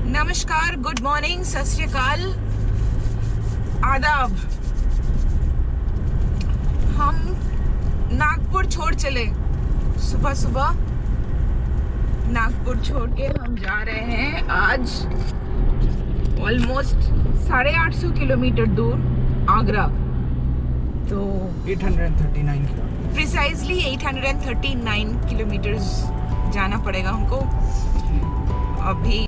नमस्कार, good morning, सत श्री अकाल, आदाब। हम नागपुर छोड़ चले, सुबह सुबह नागपुर छोड़ के हम जा रहे हैं आज ऑलमोस्ट 850 किलोमीटर दूर आगरा। तो 839 प्रिसाइजली 839 किलोमीटर्स जाना पड़ेगा हमको अभी।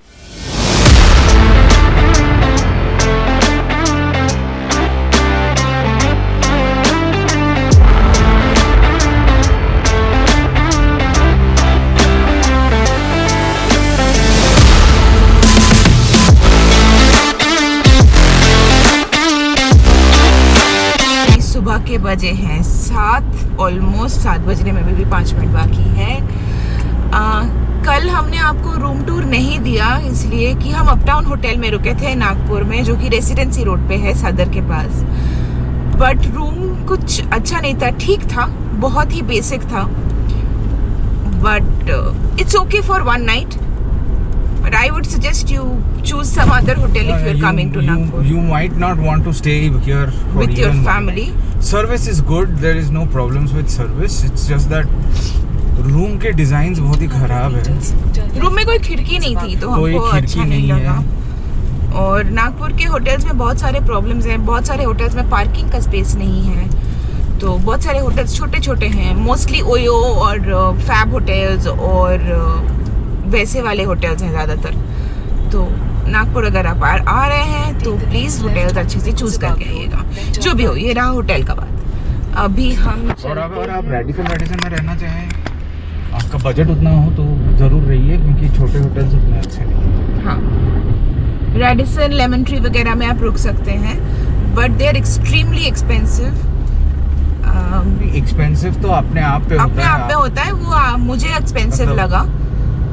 सुबह के बजे हैं 7, ऑलमोस्ट 7 बजने में भी 5 मिनट बाकी है। कल हमने आपको रूम टूर नहीं दिया इसलिए कि हम अपटाउन होटल में रुके थे नागपुर में, जो कि रेसिडेंसी रोड पे है सदर के पास। बट रूम कुछ अच्छा नहीं था, ठीक था, बहुत ही बेसिक था, but it's okay for one night. But I would suggest you choose some other hotel if you're coming to Nagpur. You might not want to stay here for With your even family. Service is good. There is no problems with service. It's just that room के design बहुत ही खराब है। Room में कोई खिड़की नहीं थी तो हमको अच्छा नहीं लगा। और नागपुर के होटल्स में बहुत सारे प्रॉब्लम्स हैं। बहुत सारे होटल्स में पार्किंग का स्पेस नहीं है, तो बहुत सारे होटल्स छोटे छोटे हैं, मोस्टली ओयो और फैब होटल्स और वैसे वाले होटल्स हैं ज़्यादातर। तो नागपुर अगर आप आ रहे हैं तो प्लीज़ होटल्स अच्छे से चूज़ करके आइएगा। जो भी हो, ये रहा होटल का बात। अभी हम और अगर आप रेडिसन में रहना चाहें, आपका बजट उतना हो तो ज़रूर रहिए, क्योंकि छोटे होटल्स उतने अच्छे नहीं हैं। हाँ, रेडिसन, लेमन ट्री वगैरह में आप रुक सकते हैं, but they are extremely expensive. Expensive तो अपने आप पे होता है, वो मुझे एक्सपेंसिव लगा।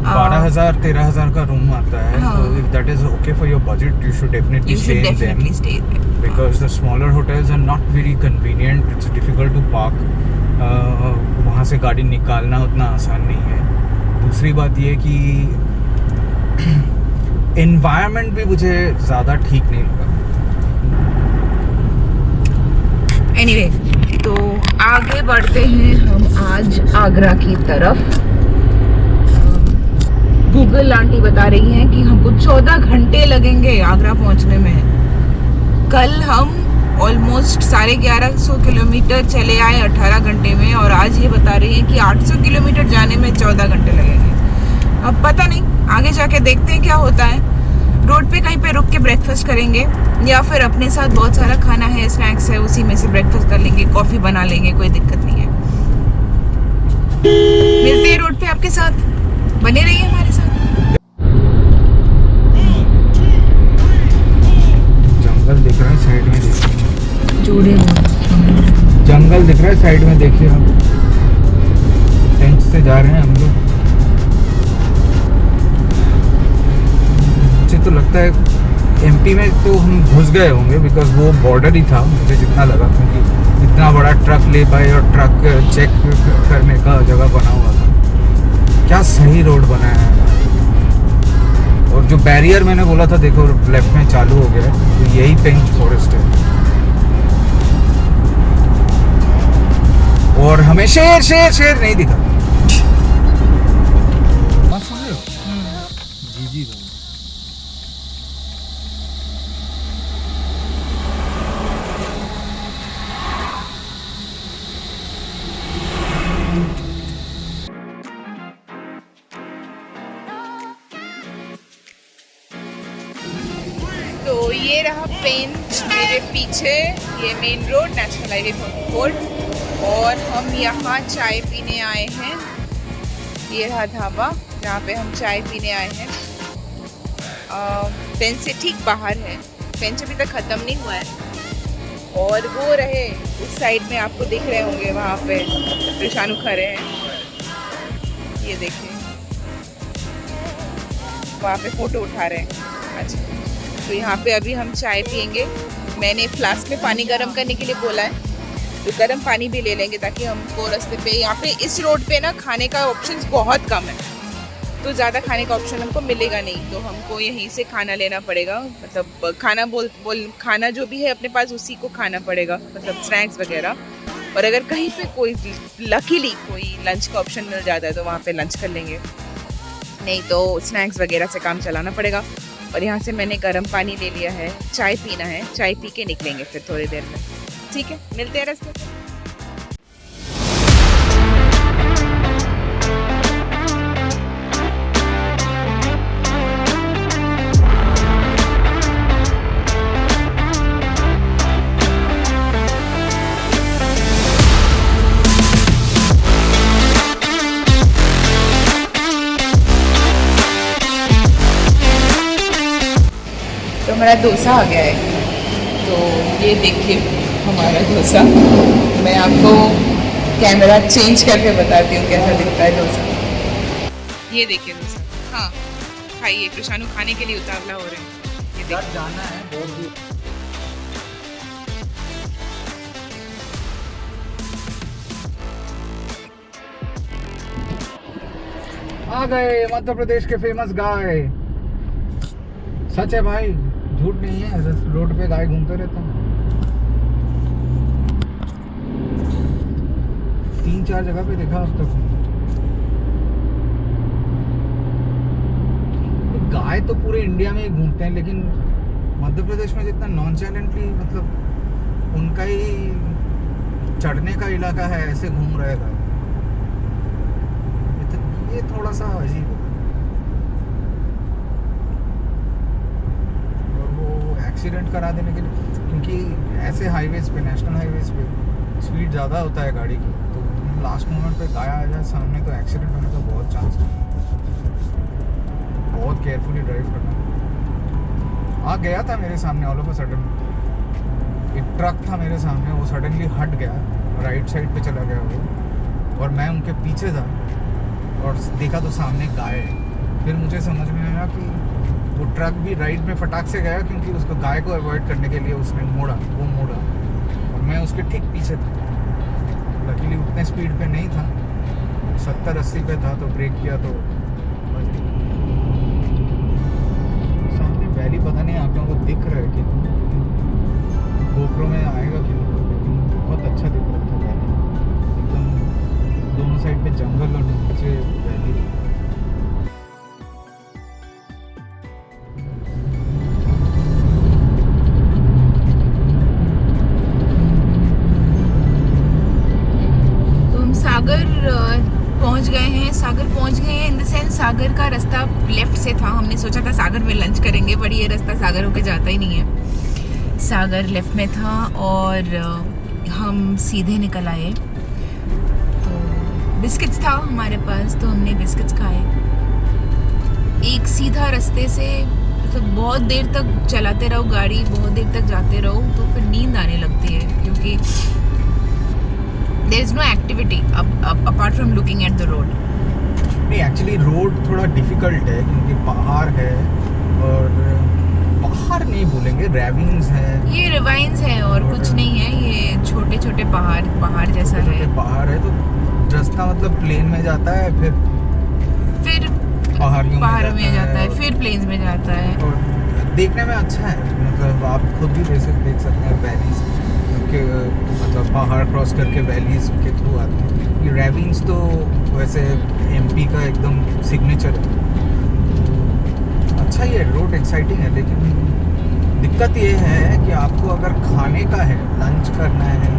12,000-13,000 का रूम आता है। हाँ. So if that is okay for your budget, you should definitely stay there. Because the smaller hotels are not very convenient. It's difficult to park. वहाँ से गाड़ी निकालना उतना आसान नहीं है। दूसरी बात ये कि environment भी मुझे ज़्यादा ठीक नहीं लगा। Anyway, तो आगे बढ़ते हैं हम आज आगरा की तरफ। गूगल आंटी बता रही हैं कि हमको 14 घंटे लगेंगे आगरा पहुंचने में। कल हम ऑलमोस्ट 1150 किलोमीटर चले आए 18 घंटे में, और आज ये बता रही हैं कि 800 किलोमीटर जाने में 14 घंटे लगेंगे। अब पता नहीं, आगे जाके देखते हैं क्या होता है। रोड पे कहीं पे रुक के ब्रेकफास्ट करेंगे, या फिर अपने साथ बहुत सारा खाना है, स्नैक्स है, उसी में से ब्रेकफास्ट कर लेंगे, कॉफ़ी बना लेंगे, कोई दिक्कत नहीं है। मिलते हैं रोड पे आपके साथ, बने रहिए हमारे साथ। जंगल दिख रहा है साइड में, देखिए। जोड़े जंगल दिख रहा है साइड में, देखिए। हम टेंट से जा रहे हैं हम लोग। मुझे तो लगता है एमपी में तो हम घुस गए होंगे, बिकॉज वो बॉर्डर ही था, मुझे जितना लगा, क्योंकि इतना बड़ा ट्रक ले पाए और ट्रक चेक करने का जगह बना हुआ था। क्या सही रोड बनाया है। और जो बैरियर मैंने बोला था, देखो लेफ्ट में चालू हो गया है, तो यही पेंच फॉरेस्ट है। और हमें शेर नहीं दिखा। जी तो ये रहा पेंच मेरे पीछे, ये मेन रोड, नेशनल हाईवे 44, और हम यहाँ चाय पीने आए हैं। ये रहा ढाबा जहाँ पे हम चाय पीने आए हैं। पेंच से ठीक बाहर है, पेंच अभी तक ख़त्म नहीं हुआ है। और वो रहे उस साइड में, आपको दिख रहे होंगे वहाँ पे कृषाणु खड़े हैं, ये देखिए वहाँ पे फ़ोटो उठा रहे हैं। अच्छा, तो यहाँ पे अभी हम चाय पियेंगे। मैंने फ्लास्क में पानी गर्म करने के लिए बोला है, तो गर्म पानी भी ले लेंगे ताकि हमको रास्ते पे, यहाँ पे इस रोड पे ना खाने का ऑप्शंस बहुत कम है, तो ज़्यादा खाने का ऑप्शन हमको मिलेगा नहीं, तो हमको यहीं से खाना लेना पड़ेगा। मतलब खाना जो भी है अपने पास उसी को खाना पड़ेगा, मतलब स्नैक्स वगैरह। और अगर कहीं पे कोई लकीली कोई लंच का ऑप्शन मिल जाता है तो वहाँ पे लंच कर लेंगे, नहीं तो स्नैक्स वगैरह से काम चलाना पड़ेगा। और यहाँ से मैंने गर्म पानी ले लिया है, चाय पीना है, चाय पी के निकलेंगे फिर थोड़ी देर में। ठीक है, मिलते हैं रास्ते पे। तो हमारा डोसा आ गया है, तो ये देखिए हमारा डोसा। मैं आपको कैमरा चेंज करके बताती हूँ कैसा दिखता है डोसा। ये देखिए डोसा, हाँ खाइए। कृषाणु खाने के लिए उतावला हो रहे हैं। ये देखिए जाना है बहुत दूर। आ गए मध्य प्रदेश के फेमस गाय। सच है भाई, झूठ नहीं है, रोड पे गाय घूमते रहते हैं। 3-4 जगह पे देखा अब तक। गाय तो पूरे इंडिया में ही घूमते हैं, लेकिन मध्य प्रदेश में जितना नॉनचैलेंटली, मतलब उनका ही चढ़ने का इलाका है, ऐसे घूम रहे गाय। ये थोड़ा सा अजीब है। एक्सीडेंट करा देने के लिए, क्योंकि ऐसे हाईवेज पे, नेशनल हाईवेज पे स्पीड ज़्यादा होता है गाड़ी की, तो लास्ट मोमेंट पे गाय आ जाए सामने तो एक्सीडेंट होने का बहुत चांस है। बहुत केयरफुली ड्राइव करना। आ गया था मेरे सामने ऑल ऑफ अ सडन, एक ट्रक था मेरे सामने, वो सडनली हट गया, राइट साइड पे चला गया वो, और मैं उनके पीछे था और देखा तो सामने गाय है। फिर मुझे समझ में आया कि वो ट्रक भी राइट में फटाक से गया, क्योंकि उसको गाय को अवॉइड करने के लिए उसने मोड़ा, और मैं उसके ठीक पीछे था। लकीली उतने स्पीड पे नहीं था, 70-80 पे था, तो ब्रेक किया तो सामने वैली, पता नहीं आप लोगों को दिख रहा है कि गोप्रो में आएगा कि बहुत अच्छा दिख रहा था वैली, एकदम दोनों साइड पे जंगल और नीचे वैली। सागर पहुंच गए हैं, इन द सेंस सागर का रास्ता लेफ्ट से था। हमने सोचा था सागर में लंच करेंगे, बट ये रास्ता सागर होके जाता ही नहीं है। सागर लेफ्ट में था और हम सीधे निकल आए। तो बिस्किट्स था हमारे पास, तो हमने बिस्किट्स खाए। एक सीधा रास्ते से मतलब बहुत देर तक चलाते रहो गाड़ी, बहुत देर तक जाते रहो, तो फिर नींद आने लगती है, क्योंकि there is no activity apart from looking at the road. नहीं, एक्चुअली रोड थोड़ा डिफिकल्ट है, क्योंकि पहाड़ है, और पहाड़ नहीं बोलेंगे, रेविंग्स है, ये रिवाइंस है और कुछ नहीं है, ये छोटे छोटे पहाड़ जैसा है। पहाड़ है, तो रास्ता मतलब प्लेन में जाता है, फिर पहाड़ियों में जाता है, फिर प्लेन्स में जाता है। और देखने में अच्छा है, मतलब आप खुद भी देख सकते हैं वैलीज के, मतलब पहाड़ क्रॉस करके वैलीज के थ्रू आते हैं। ये रेविंस तो वैसे एमपी का एकदम सिग्नेचर है। अच्छा ही है, रोड एक्साइटिंग है, लेकिन दिक्कत ये है कि आपको अगर खाने का है, लंच करना है,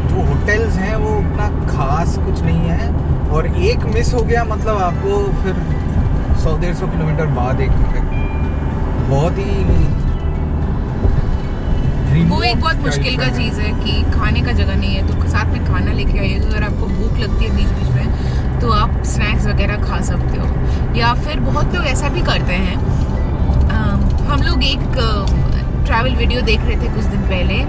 जो होटल्स हैं वो उतना खास कुछ नहीं है, और एक मिस हो गया मतलब आपको फिर 100-150 किलोमीटर बाद एक बहुत ही वो एक बहुत मुश्किल का चीज़ है कि खाने का जगह नहीं है, तो साथ में खाना लेके आइए। अगर आपको भूख लगती है बीच बीच में, तो आप स्नैक्स वगैरह खा सकते हो। या फिर बहुत लोग ऐसा भी करते हैं, हम लोग एक ट्रैवल वीडियो देख रहे थे कुछ दिन पहले,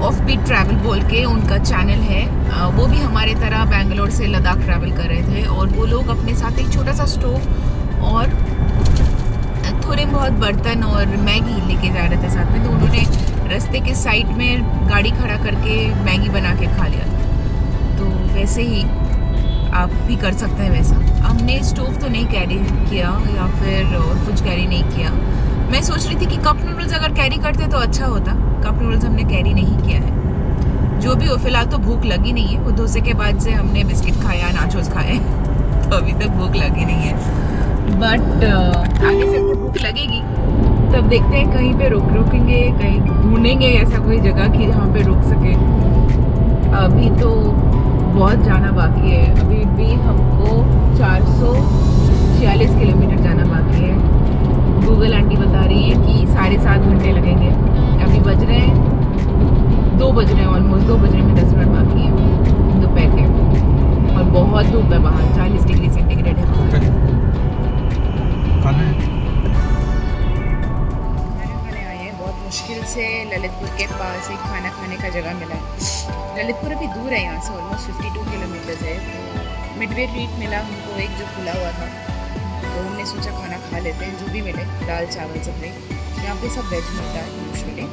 ऑफ बीट ट्रैवल बोल के उनका चैनल है, वो भी हमारे तरह बेंगलोर से लद्दाख ट्रैवल कर रहे थे, और वो लोग अपने साथ एक छोटा सा स्टोव और थोड़े बहुत बर्तन और मैगी लेके जा रहे थे साथ में। तो उन्होंने रास्ते के साइड में गाड़ी खड़ा करके मैगी बना के खा लिया। तो वैसे ही आप भी कर सकते हैं वैसा। हमने स्टोव तो नहीं कैरी किया या फिर और कुछ कैरी नहीं किया। मैं सोच रही थी कि कप नूडल्स अगर कैरी करते तो अच्छा होता। कप नूडल्स हमने कैरी नहीं किया है। जो भी हो, फिलहाल तो भूख लगी नहीं है। वो डोसे के बाद से हमने बिस्किट खाया, नाचोस खाए, तो अभी तक भूख लगी नहीं है। बट आगे से भूख लगेगी तब देखते हैं, कहीं पे रुकेंगे, कहीं ढूंढेंगे ऐसा कोई जगह कि जहाँ पे रुक सके। अभी तो बहुत जाना बाकी है। अभी भी हमको 446 किलोमीटर जाना बाकी है। गूगल आंटी बता रही है कि 7.5 घंटे लगेंगे। अभी बज रहे हैं 2 बज रहे हैं, ऑलमोस्ट 2 बजने में 10 मिनट बाकी है दोपहर के। और बहुत धूप है बाहर, 40 डिग्री सेंटीग्रेड है बाहर। खाना है, खाने आए हैं। बहुत मुश्किल से ललितपुर के पास एक खाना खाने का जगह मिला है। ललितपुर अभी दूर है यहाँ से, ऑलमोस्ट 52 किलोमीटर है। तो मिडवे ट्रीट मिला हमको एक जो खुला हुआ था, तो हमने सोचा खाना खा लेते हैं, जो भी मिले, दाल चावल सब्जी। यहाँ पे सब वेज मिलता है यूजुअली,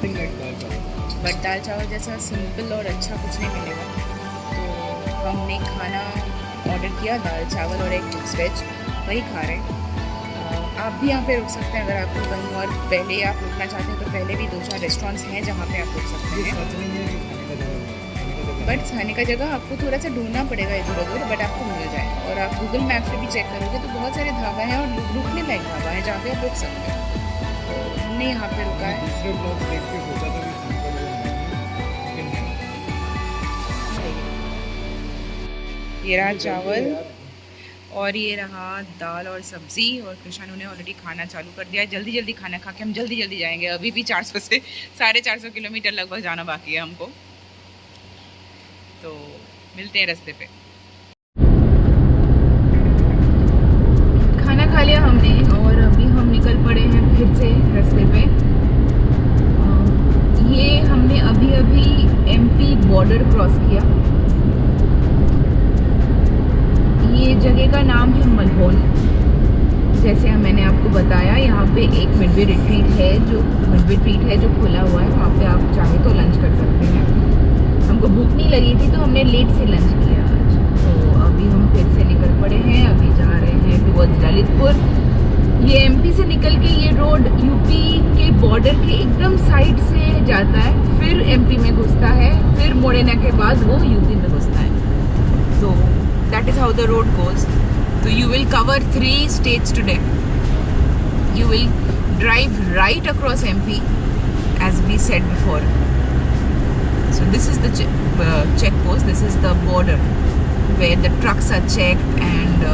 बट दाल चावल जैसा सिंपल और अच्छा कुछ नहीं मिलेगा। तो हमने खाना ऑर्डर किया, दाल चावल और एक मिक्स वेज, वही खा रहे हैं। आप भी यहाँ पे रुक सकते हैं अगर आपको कहीं और पहले आप रुकना चाहते हैं तो पहले भी 2-4 रेस्टोरेंट्स हैं जहाँ पे आप रुक सकते हैं। बट खाने का जगह आपको थोड़ा सा ढूंढना पड़ेगा इधर उधर, बट आपको मिल जाए। और आप गूगल मैप पे भी चेक करोगे तो बहुत सारे ढाबा हैं और रुकने लायक ढाबा है जहाँ पे आप रुक सकते हैं। तो हमने यहाँ पे रुका है। दूसरे ब्लॉग देख के सोचा था ये रहा चावल और ये रहा दाल और सब्जी। और कृष्णा ने ऑलरेडी खाना चालू कर दिया है। जल्दी जल्दी खाना खा के हम जल्दी जल्दी जाएंगे। अभी भी 400 से 450 किलोमीटर लगभग जाना बाकी है हमको। तो मिलते हैं रास्ते पे। खाना खा लिया हमने और अभी हम निकल पड़े हैं फिर से रास्ते पे। ये हमने अभी अभी एमपी बॉर्डर क्रॉस किया। ये जगह का नाम है मनहोल। जैसे मैंने आपको बताया, यहाँ पे एक मिडवे ट्रीट है जो खुला हुआ है। वहाँ पे आप चाहे तो लंच कर सकते हैं। हमको भूख नहीं लगी थी तो हमने लेट से लंच किया आज। तो अभी हम फिर से निकल पड़े हैं। अभी जा रहे हैं टुवर्ड्स ललितपुर। ये एमपी से निकल के ये रोड यूपी के बॉर्डर के एकदम साइड से जाता है, फिर एमपी में घुसता है, फिर मोड़ेना के बाद वो यूपी में घुसता है। तो that is how the road goes. So you will cover 3 states today. You will drive right across MP, as we said before. So this is the check post. This is the border where the trucks are checked, and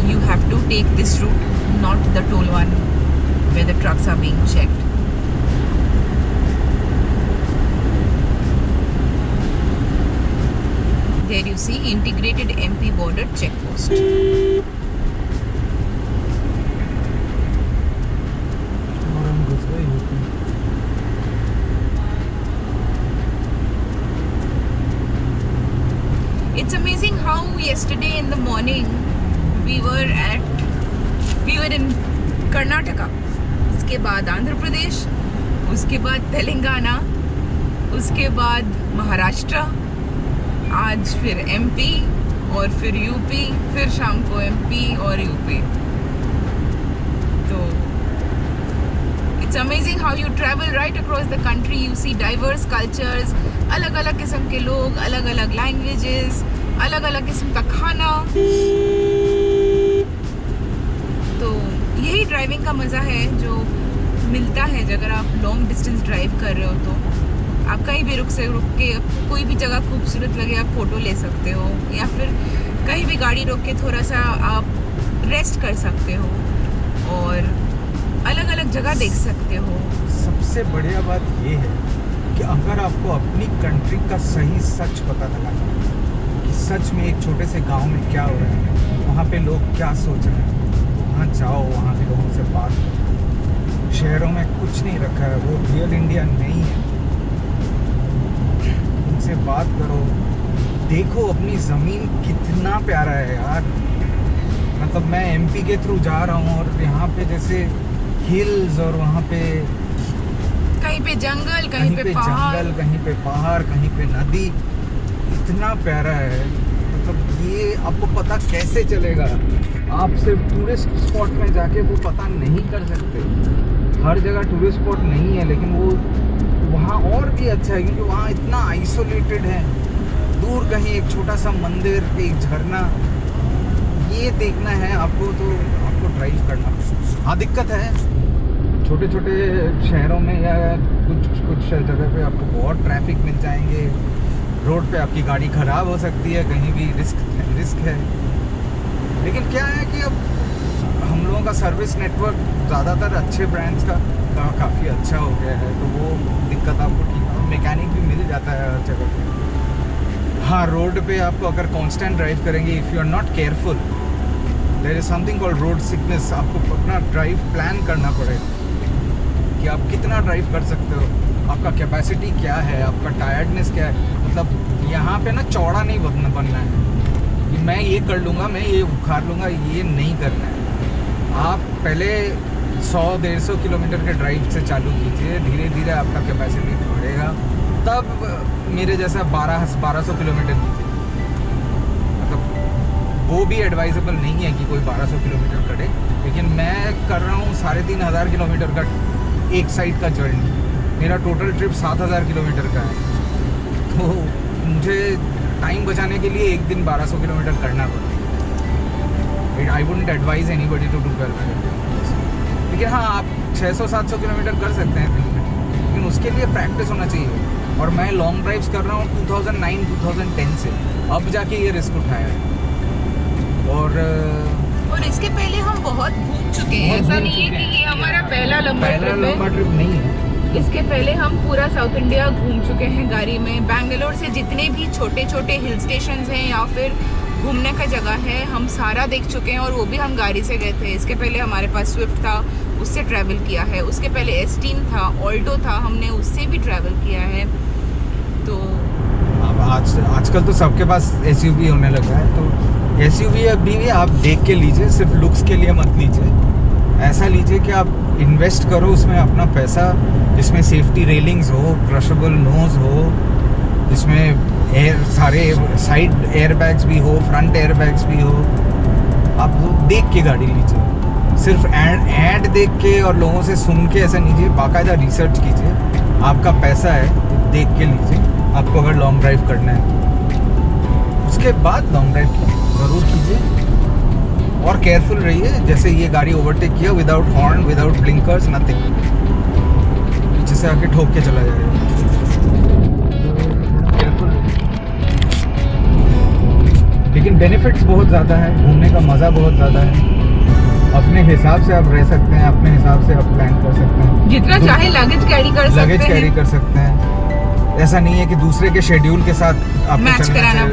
you have to take this route, not the toll one where the trucks are being checked. There you see integrated MP border check post. It's amazing how yesterday in the morning we were in Karnataka, उसके बाद आंध्र प्रदेश, उसके बाद तेलंगाना, उसके बाद महाराष्ट्र, आज फिर MP और फिर यूपी, फिर शाम को एमपी और यूपी। तो it's amazing how you travel right across the country. You see diverse cultures, अलग अलग किस्म के लोग, अलग अलग लैंग्वेजेस, अलग अलग किस्म का खाना। तो यही ड्राइविंग का मज़ा है जो मिलता है अगर आप लॉन्ग डिस्टेंस ड्राइव कर रहे हो। तो आप कहीं भी रुक के कोई भी जगह खूबसूरत लगे आप फ़ोटो ले सकते हो, या फिर कहीं भी गाड़ी रोक के थोड़ा सा आप रेस्ट कर सकते हो और अलग अलग जगह देख सकते हो। सबसे बढ़िया बात ये है कि अगर आपको अपनी कंट्री का सही सच पता लगा कि सच में एक छोटे से गांव में क्या हो रहा है, वहाँ पे लोग क्या सोच रहे हैं, वहाँ जाओ, वहाँ के लोगों से बात करो। शहरों में कुछ नहीं रखा है, वो रियल इंडिया नहीं है। उनसे बात करो, देखो अपनी ज़मीन कितना प्यारा है यार। मतलब मैं एमपी के थ्रू जा रहा हूँ और यहाँ पे जैसे हिल्स और वहाँ पे कहीं पे जंगल, कहीं पे पहाड़, जंगल, कहीं पे पहाड़, कहीं पे नदी, इतना प्यारा है। मतलब ये आपको पता कैसे चलेगा, आप सिर्फ टूरिस्ट स्पॉट में जाके वो पता नहीं कर सकते। हर जगह टूरिस्ट स्पॉट नहीं है, लेकिन वो वहाँ और भी अच्छा है क्योंकि वहाँ इतना आइसोलेटेड है। दूर कहीं एक छोटा सा मंदिर, एक झरना, ये देखना है आपको तो आपको ड्राइव करना। हाँ दिक्कत है, छोटे छोटे शहरों में या कुछ जगह पे आपको बहुत ट्रैफिक मिल जाएंगे, रोड पे आपकी गाड़ी ख़राब हो सकती है, कहीं भी रिस्क है। लेकिन क्या है कि अब हम लोगों का सर्विस नेटवर्क ज़्यादातर अच्छे ब्रांड्स का काफ़ी अच्छा हो गया है, तो वो दिक्कत आपको ठीक, मैकेनिक भी मिल जाता है हर जगह पे। हाँ, रोड पे आपको अगर कांस्टेंट ड्राइव करेंगे, if you are not careful, there is something called road sickness. आपको अपना ड्राइव प्लान करना पड़ेगा कि आप कितना ड्राइव कर सकते हो, आपका कैपेसिटी क्या है, आपका टायर्डनेस क्या है। मतलब यहाँ पे ना चौड़ा नहीं बनना है कि मैं ये कर लूँगा, मैं ये उखाड़ लूँगा, ये नहीं करना है। आप पहले 100-150 किलोमीटर के ड्राइव से चालू कीजिए, धीरे धीरे आपका कैपेसिटी बढ़ेगा, तब मेरे जैसा 1200 किलोमीटर कीजिए। मतलब वो भी एडवाइजेबल नहीं है कि कोई 1200 किलोमीटर करे, लेकिन मैं कर रहा हूँ 3500 किलोमीटर का एक साइड का जर्नी। मेरा टोटल ट्रिप 7000 किलोमीटर का है, तो मुझे टाइम बचाने के लिए एक दिन 1200 किलोमीटर करना पड़ता है। I wouldn't advise anybody to do 1200। लेकिन हाँ, आप 600-700 किलोमीटर कर सकते हैं दिन में, लेकिन उसके लिए प्रैक्टिस होना चाहिए। और मैं लॉन्ग ड्राइव्स कर रहा हूँ 2009-2010 से, अब जाके ये रिस्क उठाया है। और इसके पहले हम बहुत घूम चुके हैं, ऐसा नहीं है कि ये हमारा पहला लंबा ट्रिप नहीं है। इसके पहले हम पूरा साउथ इंडिया घूम चुके हैं गाड़ी में। बैंगलोर से जितने भी छोटे छोटे हिल स्टेशंस हैं या फिर घूमने का जगह है, हम सारा देख चुके हैं, और वो भी हम गाड़ी से गए थे। इसके पहले हमारे पास स्विफ्ट था, उससे ट्रैवल किया है। उसके पहले एस्टीन था, ऑल्टो था, हमने उससे भी ट्रैवल किया है। तो अब आजकल तो सबके पास एसयूवी होने लगा है, तो एसयूवी अभी भी आप देख के लीजिए, सिर्फ लुक्स के लिए मत लीजिए। ऐसा लीजिए कि आप इन्वेस्ट करो उसमें अपना पैसा, जिसमें सेफ्टी रेलिंग्स हो, क्रशेबल नोज हो, जिसमें सारे साइड एयरबैग्स भी हो, फ्रंट एयरबैग्स भी हो। आप देख के गाड़ी लीजिए, सिर्फ ऐड देख के और लोगों से सुन के ऐसा नहीं लीजिए, बाकायदा रिसर्च कीजिए। आपका पैसा है, देख के लीजिए। आपको अगर लॉन्ग ड्राइव करना है, उसके बाद लॉन्ग ड्राइव ज़रूर कीजिए और केयरफुल रहिए। जैसे ये गाड़ी ओवरटेक किया, without horn, without blinkers, nothing, पीछे से आके ठोक के चला जाएगा। लेकिन बेनिफिट्स बहुत ज़्यादा है, घूमने का मज़ा बहुत ज़्यादा है। अपने हिसाब से आप रह सकते हैं, अपने हिसाब से आप प्लान कर सकते हैं, जितना चाहे लगेज कैरी कर सकते हैं। ऐसा नहीं है कि दूसरे के शेड्यूल के साथ आपको मैच कराना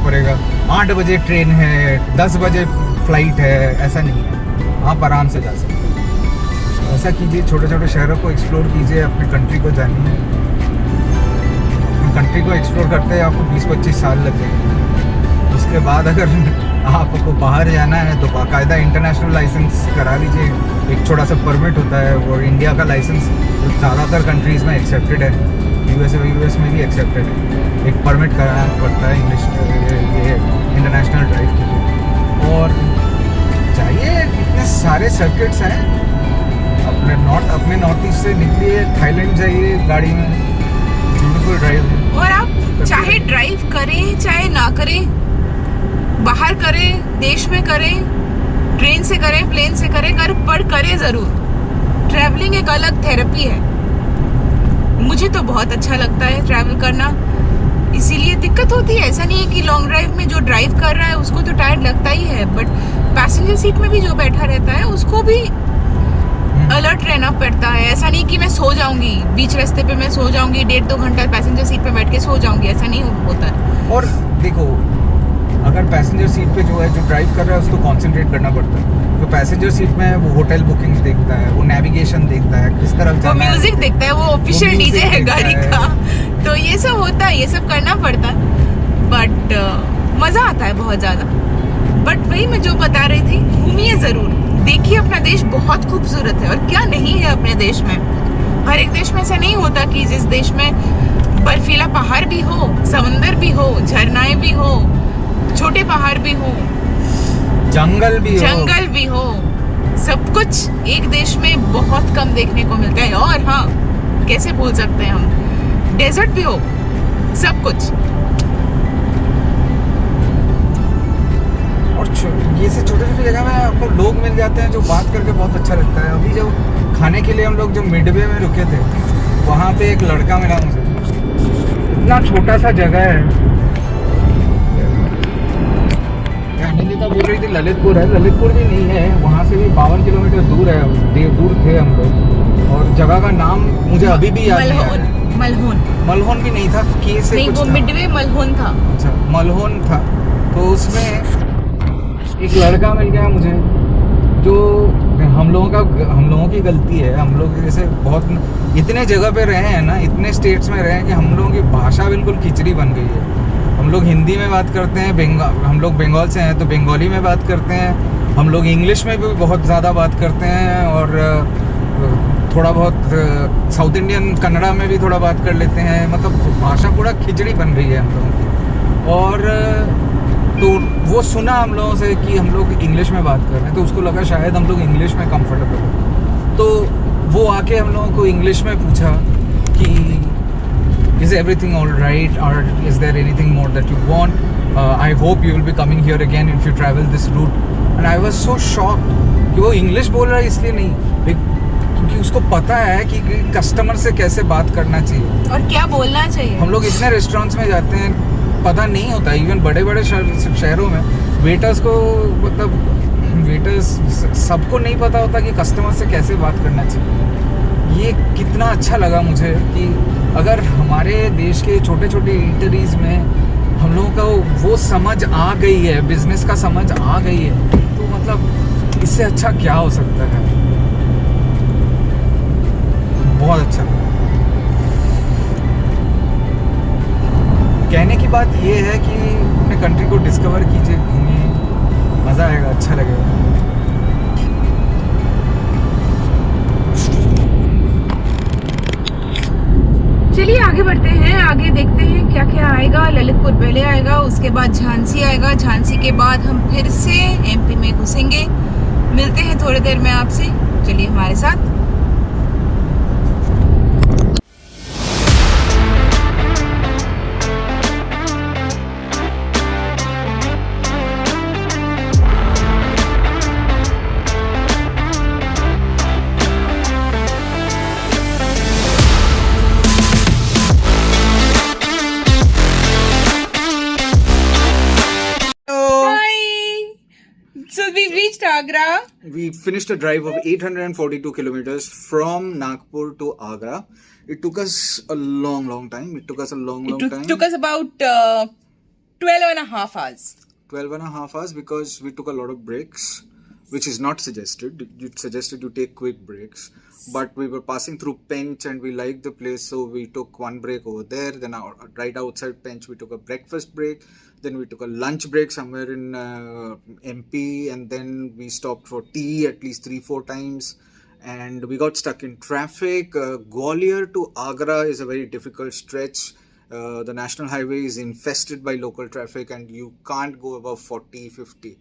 पड़ेगा। 8 बजे ट्रेन है, 10 बजे फ्लाइट है, ऐसा नहीं है। आप आराम से जा सकते हैं। ऐसा कीजिए, छोटे छोटे शहरों को एक्सप्लोर कीजिए, अपनी कंट्री को जानिए। कंट्री को एक्सप्लोर करते हैं आपको 20-25 साल लग जाएंगे। उसके बाद अगर आपको बाहर जाना है तो बाकायदा इंटरनेशनल लाइसेंस करा लीजिए। एक छोटा सा परमिट होता है, और इंडिया का लाइसेंस ज़्यादातर कंट्रीज़ में एक्सेप्टेड है, यूएस में भी एक्सेप्टेड है। एक परमिट कराना पड़ता है इंग्लिश, ये इंटरनेशनल ड्राइव के लिए। और जाइए, इतने सारे सर्किट्स हैं। अपने नॉर्थ ईस्ट से निकलिए, थाईलैंड जाइए गाड़ी में, ब्यूटीफुल ड्राइव है। और आप चाहे ड्राइव करें चाहे ना करें, बाहर करें, देश में करें, ट्रेन से करें, प्लेन से करें, पर करें ज़रूर। ट्रैवलिंग एक अलग थेरेपी है। मुझे तो बहुत अच्छा लगता है ट्रैवल करना, इसीलिए दिक्कत होती है। ऐसा नहीं है कि लॉन्ग ड्राइव में जो ड्राइव कर रहा है उसको तो टायर्ड लगता ही है, बट पैसेंजर सीट में भी जो बैठा रहता है उसको भी अलर्ट रहना पड़ता है। ऐसा नहीं कि मैं सो जाऊंगी बीच रास्ते पे, मैं सो जाऊंगी 1.5-2 घंटा पैसेंजर सीट पे बैठ के सो जाऊंगी, ऐसा नहीं होता है। और देखो, अगर पैसेंजर सीट पे जो ड्राइव कर रहा है उसको कंसंट्रेट करना पड़ता है। तो पैसेंजर सीट में है, वो होटल बुकिंग्स देखता है, वो नेविगेशन देखता है, किस तरफ जाना है, वो म्यूजिक देखता है, वो ऑफिशियल डीजे है गाड़ी का, तो ये सब होता है, ये सब करना पड़ता है। बट मज़ा आता है बहुत ज़्यादा। बट वही मैं जो बता रही थी, घूमिए ज़रूर, देखिए अपना देश बहुत खूबसूरत है, और क्या नहीं है अपने देश में। हर एक देश में ऐसा नहीं होता कि जिस देश में बर्फीला पहाड़ भी हो, समंदर भी हो, झरनाएं भी हो, छोटे पहाड़ भी हो, जंगल भी हो, सब कुछ एक देश में बहुत कम देखने को मिलता है। और हाँ, कैसे भूल सकते हैं हम, डेजर्ट भी हो, सब कुछ। और ये से छोटे छोटे जगह में आपको लोग मिल जाते हैं जो बात करके बहुत अच्छा लगता है। अभी जब खाने के लिए हम लोग जो मिडवे में रुके थे, वहाँ पे एक लड़का मिला मुझे। इतना छोटा सा जगह है, अनिंदिता बोल रही थी ललितपुर है, ललितपुर भी नहीं है, वहाँ से भी 52 किलोमीटर दूर है, दूर थे हम लोग। और जगह का नाम मुझे अभी भी याद नहीं है। मलहोन भी नहीं था, के से नहीं, कुछ वो था। मिडवे मलहोन था। अच्छा, मलहोन था। तो उसमें एक लड़का मिल गया मुझे, जो हम लोगों की गलती है। हम लोग जैसे बहुत इतने जगह पे रहे हैं ना, इतने स्टेट्स में रहे हैं कि हम लोगों की भाषा बिल्कुल खिचड़ी बन गई है। हम लोग हिंदी में बात करते हैं, हम लोग बंगाल से हैं तो बंगाली में बात करते हैं, हम लोग इंग्लिश में भी बहुत ज़्यादा बात करते हैं, और थोड़ा बहुत साउथ इंडियन कन्नड़ा में भी थोड़ा बात कर लेते हैं। मतलब भाषा पूरा खिचड़ी बन गई है हम लोगों की। और तो वो सुना हम लोगों से कि हम लोग इंग्लिश में बात कर रहे हैं, तो उसको लगा शायद हम लोग इंग्लिश में कंफर्टेबल हैं। तो वो आके हम लोगों को इंग्लिश में पूछा कि इज़ एवरीथिंग ऑल राइट, और is there anything more that you want, I hope you will be coming here again if you travel this route. And I was so shocked कि वो इंग्लिश बोल रहा है, इसलिए नहीं, क्योंकि उसको पता है कि कस्टमर से कैसे बात करना चाहिए और क्या बोलना चाहिए। हम लोग इतने रेस्टोरेंट्स में जाते हैं, पता नहीं होता। इवन बड़े बड़े शहरों में वेटर्स को, मतलब वेटर्स सबको नहीं पता होता कि कस्टमर से कैसे बात करना चाहिए। ये कितना अच्छा लगा मुझे कि अगर हमारे देश के छोटे छोटे ईटरीज में हम लोगों का वो समझ आ गई है, बिजनेस का समझ आ गई है, तो मतलब इससे अच्छा क्या हो सकता है। बहुत अच्छा। कहने की बात ये है कि अपने कंट्री को डिस्कवर कीजिए, घूमिए, मज़ा आएगा, अच्छा लगेगा। चलिए आगे बढ़ते हैं, आगे देखते हैं क्या क्या आएगा। ललितपुर पहले आएगा, उसके बाद झांसी आएगा, झांसी के बाद हम फिर से एमपी में घुसेंगे। मिलते हैं थोड़ी देर में आपसे, चलिए हमारे साथ। So we've reached Agra. We finished a drive of 842 kilometers from Nagpur to Agra. It took us a long time. It took us a long time. It took us about 12 and a half hours. 12 and a half hours because we took a lot of breaks, which is not suggested. It's suggested you take quick breaks. But we were passing through Pench and we liked the place, so we took one break over there. Then right outside Pench, we took a breakfast break. Then we took a lunch break somewhere in MP, and then we stopped for tea at least 3-4 times. And we got stuck in traffic. Gwalior to Agra is a very difficult stretch. The national highway is infested by local traffic and you can't go above 40-50.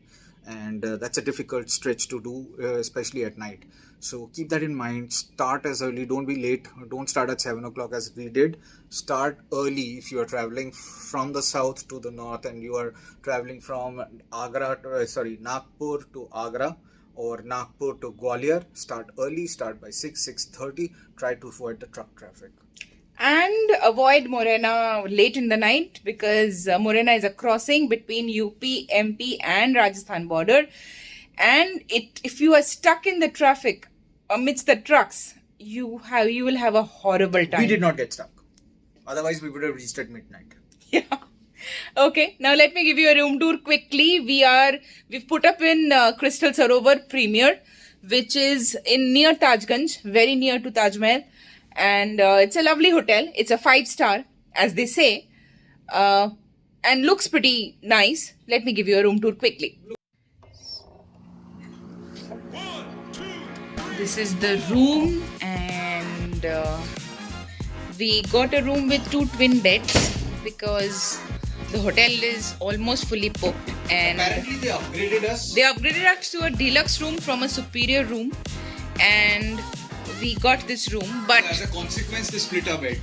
And that's a difficult stretch to do, especially at night. So keep that in mind. Start as early, don't be late. Don't start at 7 o'clock as we did. Start early if you are traveling from the south to the north and you are traveling from Nagpur to Agra or Nagpur to Gwalior. Start early, start by 6:30. Try to avoid the truck traffic. And avoid Morena late in the night because Morena is a crossing between UP, MP and Rajasthan border. And if you are stuck in the traffic amidst the trucks, you will have a horrible time. We did not get stuck. Otherwise, we would have reached at midnight. Yeah. Okay. Now let me give you a room tour quickly. We've put up in Crystal Sarovar Premier, which is near Tajganj, very near to Taj Mahal. And it's a lovely hotel. It's a 5-star, as they say, and looks pretty nice. Let me give you a room tour quickly. This is the room, and and we got a room with 2 twin beds because the hotel is almost fully booked, and Apparently they upgraded us. they upgraded us to a deluxe room from a superior room, and we got this room. But As a consequence, they split our bed.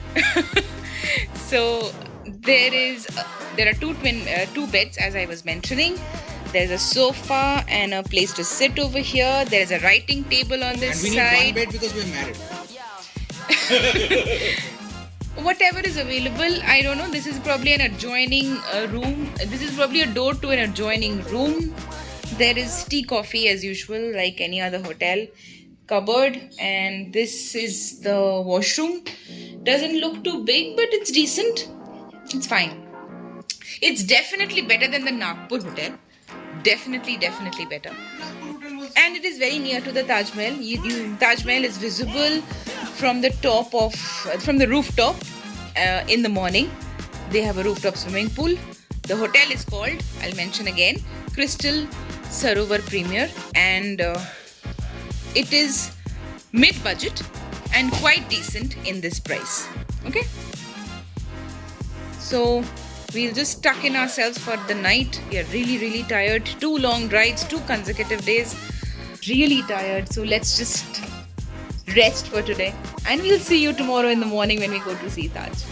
so there are two beds, as I was mentioning. There's a sofa and a place to sit over here. There's a writing table on this And we side. need one bed because we're married. Whatever is available, I don't know. This is probably an adjoining room. This is probably a door to an adjoining room. There is tea, coffee as usual, like any other hotel. Cupboard, and this is the washroom. Doesn't look too big, but it's decent. It's fine. It's definitely better than the Nagpur hotel. Definitely better. And it is very near to the Taj Mahal. Taj Mahal is visible from the rooftop in the morning. They have a rooftop swimming pool. The hotel is called, I'll mention again, Crystal Sarovar Premier, and it is mid-budget and quite decent in this price. Okay? So we'll just tuck in ourselves for the night. We are really tired. 2 long rides, 2 consecutive days. Really tired. So let's just rest for today. And we'll see you tomorrow in the morning when we go to see Taj.